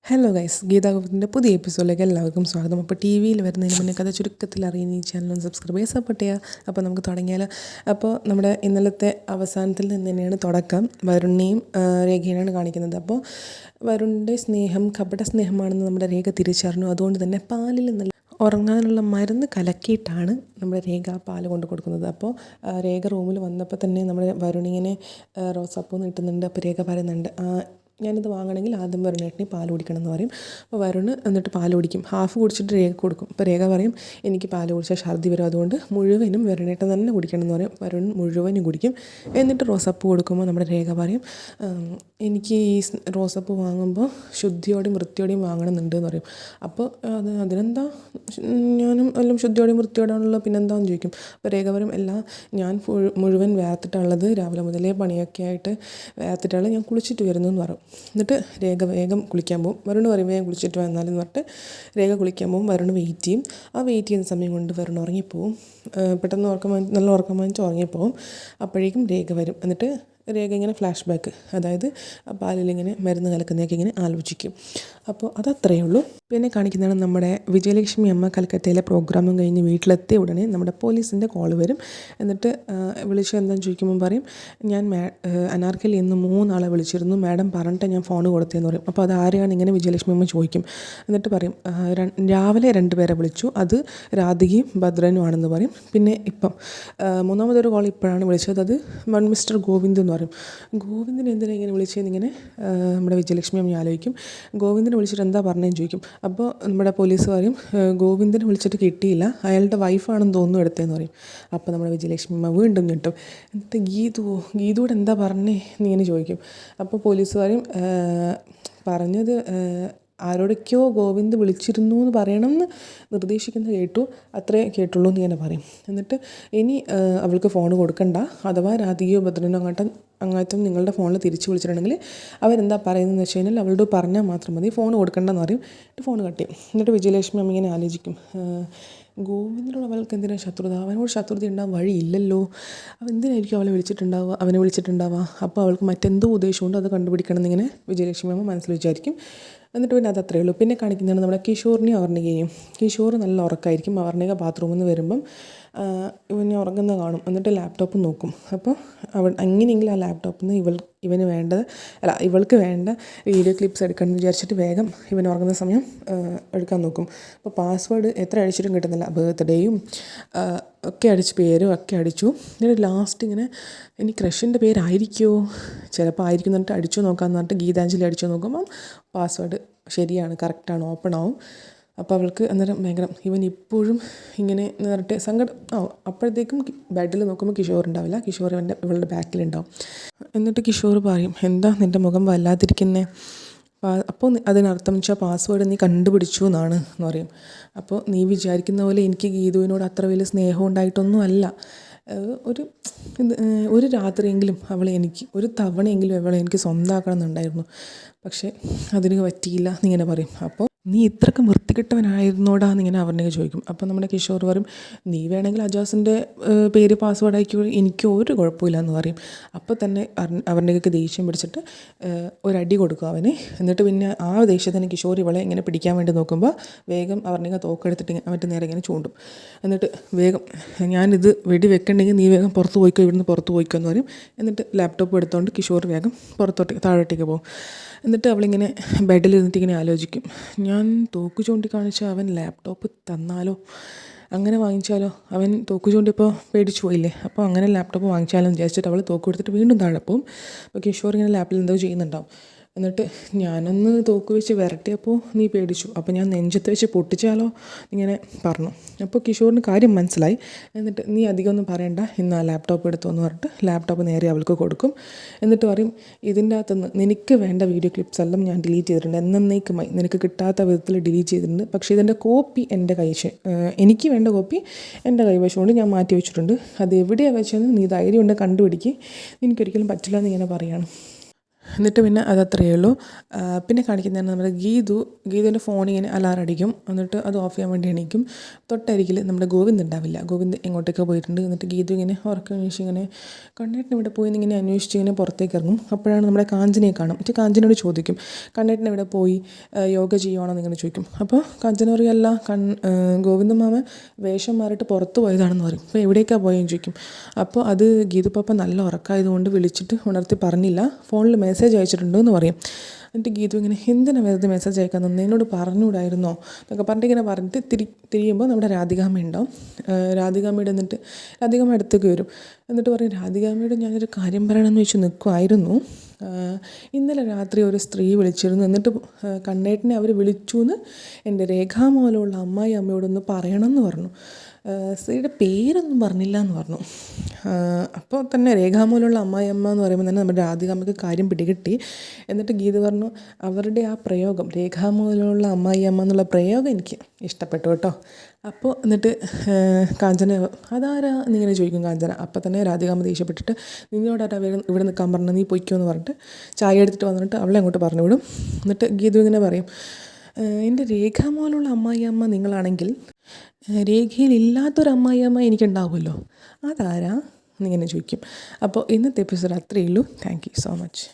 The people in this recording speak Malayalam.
ഹലോ ഗൈസ്, ഗീതാ ഗോവിന്ദിൻ്റെ പുതിയ എപ്പിസോഡിലേക്ക് എല്ലാവർക്കും സ്വാഗതം. അപ്പോൾ ടി വിയിൽ വരുന്നതിന് മുന്നേ കഥ ചുരുക്കത്തിൽ അറിയുന്ന ഈ ചാനൽ സബ്സ്ക്രൈബ് ചെയ്ത് സപ്പോർട്ട് ചെയ്യുക. അപ്പോൾ നമുക്ക് തുടങ്ങിയാലോ. അപ്പോൾ നമ്മുടെ ഇന്നലത്തെ അവസാനത്തിൽ നിന്ന് തന്നെയാണ് തുടക്കം. വരുണിനെയും രേഖയാണ് കാണിക്കുന്നത്. അപ്പോൾ വരുണിൻ്റെ സ്നേഹം കപട സ്നേഹമാണെന്ന് നമ്മുടെ രേഖ തിരിച്ചറിഞ്ഞു. അതുകൊണ്ട് തന്നെ പാലിൽ നല്ല ഉറങ്ങാനുള്ള മരുന്ന് കലക്കിയിട്ടാണ് നമ്മുടെ രേഖ പാല് കൊണ്ട് കൊടുക്കുന്നത്. അപ്പോൾ രേഖ റൂമിൽ വന്നപ്പോൾ തന്നെ നമ്മുടെ വരുണിങ്ങനെ റോസാപ്പൂ നീട്ടുന്നുണ്ട്. അപ്പോൾ രേഖ പറയുന്നുണ്ട്, ഞാനിത് വാങ്ങണമെങ്കിൽ ആദ്യം വരുണേട്ടന് പാൽ കുടിക്കണം എന്ന് പറയും. അപ്പോൾ വരുണ് എന്നിട്ട് പാൽ കുടിക്കും. ഹാഫ് കുടിച്ചിട്ട് രേഖ കൊടുക്കും. അപ്പോൾ രേഖ പറയും, എനിക്ക് പാൽ കുടിച്ചാൽ ഛർദി വരും, അതുകൊണ്ട് മുഴുവനും വരുണേട്ടൻ തന്നെ കുടിക്കണം എന്ന് പറയും. വരുൺ മുഴുവനും കുടിക്കും. എന്നിട്ട് റോസാപ്പൂ കൊടുക്കുമ്പോൾ നമ്മുടെ രേഖ പറയും, എനിക്ക് ഈ റോസാപ്പൂ വാങ്ങുമ്പോൾ ശുദ്ധിയോടെയും വൃത്തിയോടെയും വാങ്ങണമെന്നുണ്ട് എന്ന് പറയും. അപ്പോൾ അതിനെന്താ, ഞാനും എല്ലാം ശുദ്ധിയോടെയും വൃത്തിയോടെയാണല്ലോ, പിന്നെന്താണെന്ന് ചോദിക്കും. അപ്പോൾ രേഖ പറയും, എല്ലാം ഞാൻ മുഴുവൻ വേർത്തിട്ടുള്ളത്, രാവിലെ മുതലേ പണിയൊക്കെ ആയിട്ട് വേർത്തിട്ടുള്ളത്, ഞാൻ കുളിച്ചിട്ട് വരുന്നു എന്ന് പറയും. എന്നിട്ട് രേഖ വേഗം കുളിക്കാൻ പോകും. വരുൺ പറയും, വേഗം കുളിച്ചിട്ട് വന്നാലെന്ന് പറഞ്ഞിട്ട് രേഖ കുളിക്കാൻ പോകും. വരുൺ വെയിറ്റ് ചെയ്യും. ആ വെയിറ്റ് ചെയ്യുന്ന സമയം കൊണ്ട് വരുൺ ഉറങ്ങിപ്പോവും. പെട്ടെന്ന് നല്ല ഉറക്കം വാങ്ങിച്ച് ഉറങ്ങിപ്പോവും. അപ്പോഴേക്കും രേഖ വരും. എന്നിട്ട് രേഖ ഇങ്ങനെ ഫ്ലാഷ് ബാക്ക്, അതായത് പാലിലിങ്ങനെ മരുന്ന് കലക്കുന്നതൊക്കെ ഇങ്ങനെ ആലോചിക്കും. അപ്പോൾ അതത്രയേ ഉള്ളൂ. പിന്നെ കാണിക്കുന്നതാണ് നമ്മുടെ വിജയലക്ഷ്മി അമ്മ കൽക്കത്തയിലെ പ്രോഗ്രാമും കഴിഞ്ഞ് വീട്ടിലെത്തിയ ഉടനെ നമ്മുടെ പോലീസിൻ്റെ കോൾ വരും. എന്നിട്ട് വിളിച്ച് എന്താണെന്ന് ചോദിക്കുമ്പോൾ പറയും, ഞാൻ അനാർക്കലി എന്ന് 3 ആളെ വിളിച്ചിരുന്നു, മാഡം പറഞ്ഞിട്ട് ഞാൻ ഫോൺ കൊടുത്തതെന്ന് പറയും. അപ്പോൾ അത് ആരെയാണ് ഇങ്ങനെ വിജയലക്ഷ്മി അമ്മ ചോദിക്കും. എന്നിട്ട് പറയും, രാവിലെ 2 പേരെ വിളിച്ചു, അത് രാധികയും ഭദ്രനും ആണെന്ന് പറയും. പിന്നെ ഇപ്പം 3ാമതൊരു കോൾ ഇപ്പോഴാണ് വിളിച്ചത്, അത് മിസ്റ്റർ ഗോവിന്ദ് എന്ന് പറയും. ഗോവിന്ദിനെ എന്തിനാണ് ഇങ്ങനെ വിളിച്ചതെന്നിങ്ങനെ നമ്മുടെ വിജയലക്ഷ്മി അമ്മ ആലോചിക്കും. ഗോവിന്ദിനെ വിളിച്ചിട്ട് എന്താ പറഞ്ഞതെന്ന് ചോദിക്കും. അപ്പോൾ നമ്മുടെ പോലീസ് പറയും, ഗോവിന്ദിനെ വിളിച്ചിട്ട് കിട്ടിയില്ല, അയാളുടെ വൈഫാണെന്ന് തോന്നുന്നു എടുത്തതെന്ന് പറയും. അപ്പോൾ നമ്മുടെ വിജയലക്ഷ്മി അമ്മ വീണ്ടും ഞെട്ടും. എന്നിട്ട് ഗീതുവോട് എന്താ പറഞ്ഞേ എന്നിങ്ങനെ ചോദിക്കും. അപ്പോൾ പോലീസ് പറയും, പറഞ്ഞത് ആരോടൊക്കെയോ ഗോവിന്ദ് വിളിച്ചിരുന്നു എന്ന് പറയണമെന്ന് നിർദ്ദേശിക്കുന്നത് കേട്ടു, അത്രേ കേട്ടുള്ളൂ എന്ന് ഇങ്ങനെ പറയും. എന്നിട്ട് ഇനി അവൾക്ക് ഫോൺ കൊടുക്കണ്ട, അഥവാ രാധികയോ ഭദ്രനോ അങ്ങാറ്റം നിങ്ങളുടെ ഫോണിൽ തിരിച്ച് വിളിച്ചിട്ടുണ്ടെങ്കിൽ അവരെന്താ പറയുന്നതെന്ന് വെച്ച് കഴിഞ്ഞാൽ അവളോട് പറഞ്ഞാൽ മാത്രം മതി, ഫോൺ കൊടുക്കണ്ടെന്ന് പറയും. എന്നിട്ട് ഫോൺ കട്ട് ചെയ്യും. എന്നിട്ട് വിജയലക്ഷ്മി അമ്മ ഇങ്ങനെ ആലോചിക്കും, ഗോവിന്ദിനോട് അവൾക്ക് എന്തിനാണ് ശത്രുത, അവനോട് ശത്രുത ഉണ്ടാകാൻ വഴിയില്ലല്ലോ, അവൻ എന്തിനായിരിക്കും അവനെ വിളിച്ചിട്ടുണ്ടാവുക. അപ്പോൾ അവൾക്ക് മറ്റെന്തോ ഉദ്ദേശമുണ്ട്, അത് കണ്ടുപിടിക്കണം എന്നിങ്ങനെ വിജയലക്ഷ്മി അമ്മ മനസ്സിൽ വിചാരിക്കും. എന്നിട്ട് പിന്നെ അതത്രയേ ഉള്ളൂ. പിന്നെ കാണിക്കുന്നതാണ് നമ്മുടെ കിഷോറിനെയും അവർണികയും. കിഷോർ നല്ല ഉറക്കമായിരിക്കും. അവർണിക ബാത്റൂമിൽ നിന്ന് വരുമ്പം ഇവനെ ഉറങ്ങുന്ന കാണും. എന്നിട്ട് ലാപ്ടോപ്പ് നോക്കും. അപ്പോൾ അങ്ങനെയെങ്കിലും ആ ലാപ്ടോപ്പിൽ നിന്ന് ഇവൾക്ക് വേണ്ട വീഡിയോ ക്ലിപ്സ് എടുക്കണം വിചാരിച്ചിട്ട് വേഗം ഇവൻ ഉറങ്ങുന്ന സമയം എടുക്കാൻ നോക്കും. അപ്പോൾ പാസ്വേഡ് എത്ര അടിച്ചിട്ടും കിട്ടുന്നില്ല. ബർത്ത്ഡേയും ഒക്കെ അടിച്ച്, പേരും ഒക്കെ അടിച്ചു. എന്നിട്ട് ലാസ്റ്റ് ഇങ്ങനെ ഇനി ക്രഷിൻ്റെ പേരായിരിക്കുമോ, ചിലപ്പോൾ ആയിരിക്കും എന്നിട്ട് അടിച്ചു നോക്കാമെന്ന് പറഞ്ഞിട്ട് ഗീതാഞ്ജലി അടിച്ചു നോക്കുമ്പം പാസ്വേഡ് ശരിയാണ്, കറക്റ്റാണ്, ഓപ്പൺ ആവും. അപ്പോൾ അവൾക്ക് അന്നേരം ഭയങ്കര, ഇവൻ ഇപ്പോഴും ഇങ്ങനെ നേരിട്ട് സങ്കടം ആവും. അപ്പോഴത്തേക്കും ബെഡിൽ നോക്കുമ്പോൾ കിഷോർ ഉണ്ടാവില്ല, കിഷോർ ഇവളുടെ ബാക്കിലുണ്ടാവും. എന്നിട്ട് കിഷോർ പറയും, എന്താ നിൻ്റെ മുഖം വല്ലാതിരിക്കുന്നേ. അപ്പോൾ അതിനർത്ഥം വെച്ചാൽ പാസ്വേഡ് നീ കണ്ടുപിടിച്ചു എന്നാണ് എന്ന് പറയും. അപ്പോൾ നീ വിചാരിക്കുന്ന പോലെ എനിക്ക് ഗീതുവിനോട് അത്ര വലിയ സ്നേഹം ഉണ്ടായിട്ടൊന്നും അല്ല, ഒരു രാത്രിയെങ്കിലും ഒരു തവണയെങ്കിലും അവളെ എനിക്ക് സ്വന്തമാക്കണം എന്നുണ്ടായിരുന്നു, പക്ഷേ അതിന് പറ്റിയില്ല എന്നിങ്ങനെ പറയും. അപ്പോൾ നീ ഇത്രയ്ക്ക് വൃത്തികെട്ടവനായിരുന്നോടാ എന്നിങ്ങനെ അവർണിക ചോദിക്കും. അപ്പോൾ നമ്മുടെ കിഷോർ പറയും, നീ വേണമെങ്കിൽ അജാസിൻ്റെ പേര് പാസ്വേഡ് ആക്കി, എനിക്ക് ഒരു കുഴപ്പമില്ല എന്ന് പറയും. അപ്പോൾ തന്നെ അവർണികയ്ക്ക് ദേഷ്യം പിടിച്ചിട്ട് ഒരടി കൊടുക്കും അവന്. എന്നിട്ട് പിന്നെ ആ ദേഷ്യത്തിന് കിഷോർ ഇവളെ ഇങ്ങനെ പിടിക്കാൻ വേണ്ടി നോക്കുമ്പോൾ വേഗം അവർണിക തോക്കെടുത്തിട്ട് അവൻ്റെ നേരെ ഇങ്ങനെ ചൂണ്ടും. എന്നിട്ട് വേഗം, ഞാനിത് വെടി വെക്കണ്ടെങ്കിൽ നീ വേഗം പുറത്ത് പോയിക്കോ, ഇവിടുന്ന് പുറത്ത് പോയിക്കോ എന്ന് പറയും. എന്നിട്ട് ലാപ്ടോപ്പ് എടുത്തുകൊണ്ട് കിഷോർ വേഗം താഴോട്ടേക്ക് പോകും. എന്നിട്ട് അവളിങ്ങനെ ബെഡിലിരുന്നിട്ട് ഇങ്ങനെ ആലോചിക്കും, ഞാൻ തോക്ക് ചൂണ്ടിക്കാണിച്ചാൽ അവൻ ലാപ്ടോപ്പ് തന്നാലോ, അങ്ങനെ വാങ്ങിച്ചാലോ, അവൻ തോക്ക് ചൂണ്ടിപ്പോൾ പേടിച്ചു പോയില്ലേ, അപ്പോൾ അങ്ങനെ ലാപ്ടോപ്പ് വാങ്ങിച്ചാലോ എന്ന് വിചാരിച്ചിട്ട് അവൾ തോക്ക് കൊടുത്തിട്ട് വീണ്ടും താഴെ പോകും. അപ്പോൾ കിഷോർ ഇങ്ങനെ ലാപ്പിൽ എന്തോ ചെയ്യുന്നുണ്ടാവും. എന്നിട്ട് ഞാനൊന്ന് തോക്ക് വെച്ച് വിരട്ടിയപ്പോൾ നീ പേടിച്ചു, അപ്പോൾ ഞാൻ നെഞ്ചത്ത് വെച്ച് പൊട്ടിച്ചാലോ ഇങ്ങനെ പറഞ്ഞു. അപ്പോൾ കിഷോറിന് കാര്യം മനസ്സിലായി. എന്നിട്ട് നീ അധികം ഒന്നും പറയണ്ട, ഇന്ന് ആ ലാപ്ടോപ്പ് എടുത്തു എന്ന് പറഞ്ഞിട്ട് ലാപ്ടോപ്പ് നേരെ അവൾക്ക് കൊടുക്കും. എന്നിട്ട് പറയും, ഇതിൻ്റെ അകത്തുനിന്ന് നിനക്ക് വേണ്ട വീഡിയോ ക്ലിപ്സ് എല്ലാം ഞാൻ ഡിലീറ്റ് ചെയ്തിട്ടുണ്ട്, എന്നേക്കുമായി നിനക്ക് കിട്ടാത്ത വിധത്തിൽ ഡിലീറ്റ് ചെയ്തിട്ടുണ്ട്, പക്ഷേ ഇതിൻ്റെ കോപ്പി എൻ്റെ എനിക്ക് വേണ്ട കോപ്പി എൻ്റെ കൈവശം കൊണ്ട് ഞാൻ മാറ്റി വെച്ചിട്ടുണ്ട്, അത് എവിടെയാണ് വെച്ചതെന്ന് നീ ധൈര്യം കൊണ്ട് കണ്ടുപിടിക്കുക, എനിക്കൊരിക്കലും പറ്റില്ല എന്നിങ്ങനെ പറയാണ്. എന്നിട്ട് പിന്നെ അതത്രയേ ഉള്ളൂ. പിന്നെ കാണിക്കുന്നതാണ് നമ്മുടെ ഗീതുവിൻ്റെ ഫോണിങ്ങനെ അലാറം അടിക്കും. എന്നിട്ട് അത് ഓഫ് ചെയ്യാൻ വേണ്ടി എണീക്കും. തൊട്ടരികിൽ നമ്മുടെ ഗോവിന്ദ് ഉണ്ടാവില്ല. ഗോവിന്ദ് എങ്ങോട്ടേക്കോ പോയിട്ടുണ്ട്. എന്നിട്ട് ഗീതു ഇങ്ങനെ ഉറക്കം അന്വേഷിച്ച് ഇങ്ങനെ കണ്ണേട്ടൻ ഇവിടെ പോയി എന്നിങ്ങനെ അന്വേഷിച്ച് ഇങ്ങനെ പുറത്തേക്ക് ഇറങ്ങും. അപ്പോഴാണ് നമ്മുടെ കാഞ്ചനയെ കാണും. എന്നിട്ട് കാഞ്ചനയോട് ചോദിക്കും, കണ്ണേട്ടൻ ഇവിടെ പോയി യോഗ ചെയ്യുവാണോ എന്നിങ്ങനെ ചോദിക്കും. അപ്പോൾ കാഞ്ചന പറയല്ല, ഗോവിന്ദ മാമൻ വേഷം മാറിയിട്ട് പുറത്ത് പോയതാണെന്ന് പറയും. അപ്പോൾ എവിടേക്കാണ് പോയെന്ന് ചോദിക്കും. അപ്പോൾ അത് ഗീതു പാപ്പ നല്ല ഉറക്കമായതുകൊണ്ട് വിളിച്ചിട്ട് ഉണർത്തി പറഞ്ഞില്ല, ഫോണിൽ മെസ്സേജ് അയച്ചിട്ടുണ്ട് എന്ന് പറയും. എന്നിട്ട് ഗീതു ഇങ്ങനെ എന്തിനാണ് വെറുതെ മെസ്സേജ് അയക്കാൻ തന്നെ, എന്നോട് പറഞ്ഞുകൂടായിരുന്നോ എന്നൊക്കെ പറഞ്ഞിട്ട് ഇങ്ങനെ പറഞ്ഞിട്ട് തിരിയുമ്പോൾ നമ്മുടെ രാധികാമ്മ ഉണ്ടാവും. രാധികാമ്മയുടെ എന്നിട്ട് രാധികാമ്മ അടുത്തേക്ക് വരും. എന്നിട്ട് പറയും, രാധികാമ്മയോട് ഞാനൊരു കാര്യം പറയണമെന്ന് വെച്ച് നിൽക്കുമായിരുന്നു. ഇന്നലെ രാത്രി ഒരു സ്ത്രീ വിളിച്ചിരുന്നു. എന്നിട്ട് കണ്ണേട്ടനെ അവർ വിളിച്ചു എന്ന് എൻ്റെ രേഖാമൂലമുള്ള അമ്മായി അമ്മയോടൊന്ന് പറയണമെന്ന് പറഞ്ഞു. സ്ത്രീയുടെ പേരൊന്നും പറഞ്ഞില്ല എന്ന് പറഞ്ഞു. അപ്പോൾ തന്നെ രേഖാമൂലമുള്ള അമ്മായി അമ്മ എന്ന് പറയുമ്പോൾ തന്നെ നമ്മുടെ രാധികാമ്മയ്ക്ക് കാര്യം പിടികിട്ടി. എന്നിട്ട് ഗീത പറഞ്ഞു, അവരുടെ ആ പ്രയോഗം, രേഖാമൂലമുള്ള അമ്മായി അമ്മ എന്നുള്ള പ്രയോഗം എനിക്ക് ഇഷ്ടപ്പെട്ടു കേട്ടോ. അപ്പോൾ എന്നിട്ട് കാഞ്ചന അതാരാ എന്നിങ്ങനെ ചോദിക്കും കാഞ്ചന. അപ്പോൾ തന്നെ രാധികാമ്മ ദേഷ്യപ്പെട്ടിട്ട്, നിന്നോടാരാ ഇവിടെ നിൽക്കാൻ പറഞ്ഞത്, നീ പൊയ്ക്കോ എന്ന് പറഞ്ഞിട്ട് ചായ എടുത്തിട്ട് വന്നിട്ട് അവളെ അങ്ങോട്ട് പറഞ്ഞു വിടും. എന്നിട്ട് ഗീതു ഇങ്ങനെ പറയും, എൻ്റെ രേഖാമൂലമുള്ള അമ്മായി അമ്മ നിങ്ങളാണെങ്കിൽ രേഖയിലില്ലാത്തൊരു അമ്മായി അമ്മ എനിക്കുണ്ടാവുമല്ലോ, അതാരാ എന്നിങ്ങനെ ചോദിക്കും. അപ്പോൾ ഇന്നത്തെ എപ്പിസോഡ് അത്രയേ ഉള്ളൂ. Thank you so much.